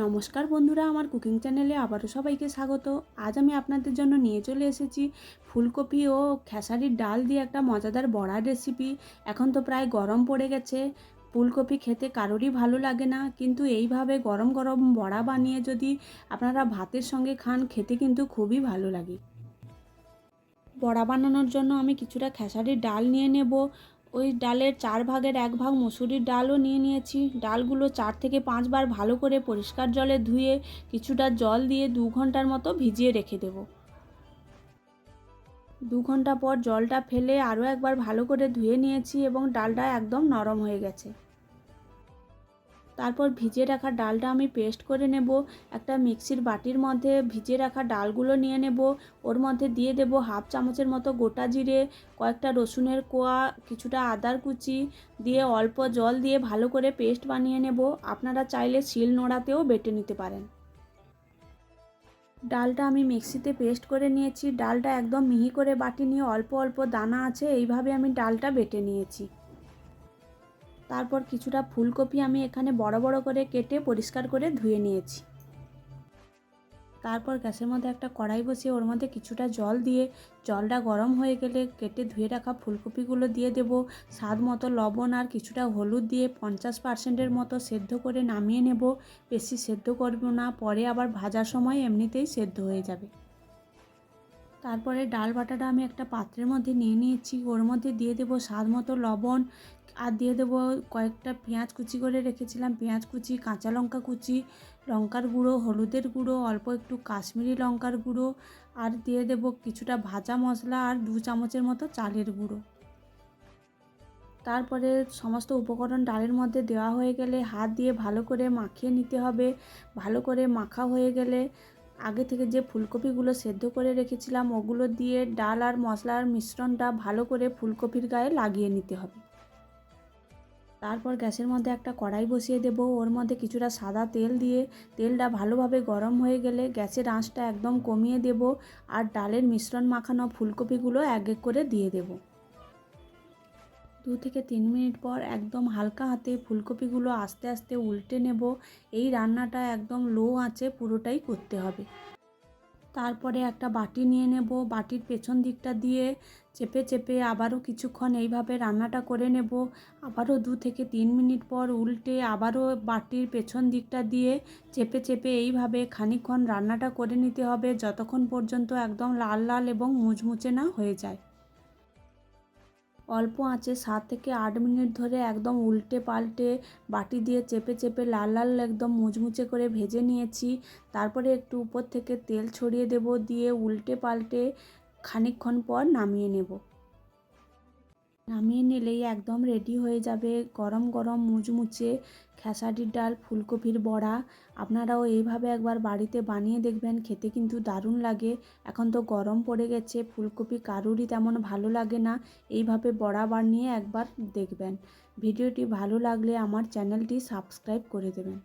নমস্কার বন্ধুরা, আমার কুকিং চ্যানেলে আবারও সবাইকে স্বাগত। আজ আমি আপনাদের জন্য নিয়ে চলে এসেছি ফুলকপি ও খেসারির ডাল দিয়ে একটা মজাদার বড়ার রেসিপি। এখন তো প্রায় গরম পড়ে গেছে, ফুলকপি খেতে কারোরই ভালো লাগে না, কিন্তু এইভাবে গরম গরম বড়া বানিয়ে যদি আপনারা ভাতের সঙ্গে খান, খেতে কিন্তু খুবই ভালো লাগে। বড়া বানানোর জন্য আমি কিছুটা খেসারির ডাল নিয়ে নেব। ওই ডালের 1/4 ভাগ মসুরির ডালও নিয়ে নিয়েছি। ডালগুলো 4 থেকে 5 বার ভালো করে পরিষ্কার জলে ধুয়ে কিছুটা জল দিয়ে 2 ঘন্টার মতো ভিজিয়ে রেখে দেব। 2 ঘন্টা পর জলটা ফেলে আরও একবার ভালো করে ধুয়ে নিয়েছি এবং ডালটা একদম নরম হয়ে গেছে। তারপর ভিজিয়ে রাখা ডালটা আমি পেস্ট করে নেব। একটা মিক্সির বাটির মধ্যে ভিজিয়ে রাখা ডালগুলো নিয়ে নেব। ওর মধ্যে দিয়ে দেব 1/2 চামচের মতো গোটা জিরে, কয়েকটা রসুনের কোয়া, কিছুটা আদার কুচি দিয়ে অল্প জল দিয়ে ভালো করে পেস্ট বানিয়ে নেব। আপনারা চাইলে শিল নোড়াতেও বেটে নিতে পারেন। ডালটা আমি মিক্সিতে পেস্ট করে নিয়েছি। ডালটা একদম মিহি করে বাটিনি, অল্প অল্প দানা আছে, এইভাবে আমি ডালটা বেটে নিয়েছি। তারপর কিছুটা ফুলকপি আমি এখানে বড় বড় করে কেটে পরিষ্কার করে ধুয়ে নিয়েছি। তারপর গ্যাসের মধ্যে একটা কড়াই বসিয়ে ওর মধ্যে কিছুটা জল দিয়ে, জলটা গরম হয়ে গেলে কেটে ধুয়ে রাখা ফুলকপিগুলো দিয়ে দেব। স্বাদ মতো লবণ আর কিছুটা হলুদ দিয়ে 50%-এর মতো সেদ্ধ করে নামিয়ে নেব। বেশি সেদ্ধ করব না, পরে আবার ভাজার সময় এমনিতেই সেদ্ধ হয়ে যাবে। তারপরে ডাল বাটাটা আমি একটা পাত্রের মধ্যে নিয়ে নিয়েছি। ওর মধ্যে দিয়ে দেব স্বাদ মতো লবণ, আর দিয়ে দেব কয়েকটা পেঁয়াজ কুচি করে রেখেছিলাম, পেঁয়াজ কুচি, কাঁচা লঙ্কা কুচি, লঙ্কার গুঁড়ো, হলুদের গুঁড়ো, অল্প একটু কাশ্মীরি লঙ্কার গুঁড়ো, আর দিয়ে দেব কিছুটা ভাজা মশলা আর 2 চামচের মতো চালের গুঁড়ো। তারপরে সমস্ত উপকরণ ডালের মধ্যে দেওয়া হয়ে গেলে হাত দিয়ে ভালো করে মাখিয়ে নিতে হবে। ভালো করে মাখা হয়ে গেলে আগে থেকে যে ফুলকপিগুলো সেদ্ধ করে রেখেছিলাম ওগুলো দিয়ে ডাল আর মশলার মিশ্রণটা ভালো করে ফুলকপির গায়ে লাগিয়ে নিতে হবে। তারপর গ্যাসের মধ্যে একটা কড়াই বসিয়ে দেব। ওর মধ্যে কিছুটা সাদা তেল দিয়ে তেলটা ভালোভাবে গরম হয়ে গেলে গ্যাসের আঁচটা একদম কমিয়ে দেব আর ডালের মিশ্রণ মাখানো ফুলকপিগুলো এক এক করে দিয়ে দেব। 2 থেকে 3 মিনিট পর একদম হালকা হাতে ফুলকপিগুলো আস্তে আস্তে উল্টে নেব। এই রান্নাটা একদম লো আঁচে পুরোটাই করতে হবে। তারপরে একটা বাটি নিয়ে নেব। বাটির পেছন দিকটা দিয়ে চেপে চেপে আবারও কিছুক্ষণ এইভাবে রান্নাটা করে নেব। আবারও 2 থেকে 3 মিনিট পর উল্টে আবারও বাটির পেছন দিকটা দিয়ে চেপে চেপে এইভাবে খানিকক্ষণ রান্নাটা করে নিতে হবে, যতক্ষণ পর্যন্ত একদম লাল লাল এবং মুচমুচে না হয়ে যায়। অল্প আঁচে 7 থেকে 8 মিনিট ধরে একদম উল্টে পাল্টে বাটি দিয়ে চেপে চেপে লাল লাল একদম মুচমুচে করে ভেজে নিয়েছি। তারপরে একটু উপর থেকে তেল ছড়িয়ে দেব, দিয়ে উল্টে পাল্টে খানিকক্ষণ পর নামিয়ে নেব। নামিয়ে নিলেই একদম রেডি হয়ে যাবে গরম গরম মুচমুচে খেসারির ডাল ফুলকপির বড়া। আপনারাও এইভাবে একবার বাড়িতে বানিয়ে দেখবেন, খেতে কিন্তু দারুণ লাগে। এখন তো গরম পড়ে গেছে, ফুলকপি কারুরই তেমন ভালো লাগে না, এইভাবে বড়া বানিয়ে একবার দেখবেন। ভিডিওটি ভালো লাগলে আমার চ্যানেলটি সাবস্ক্রাইব করে দেবেন।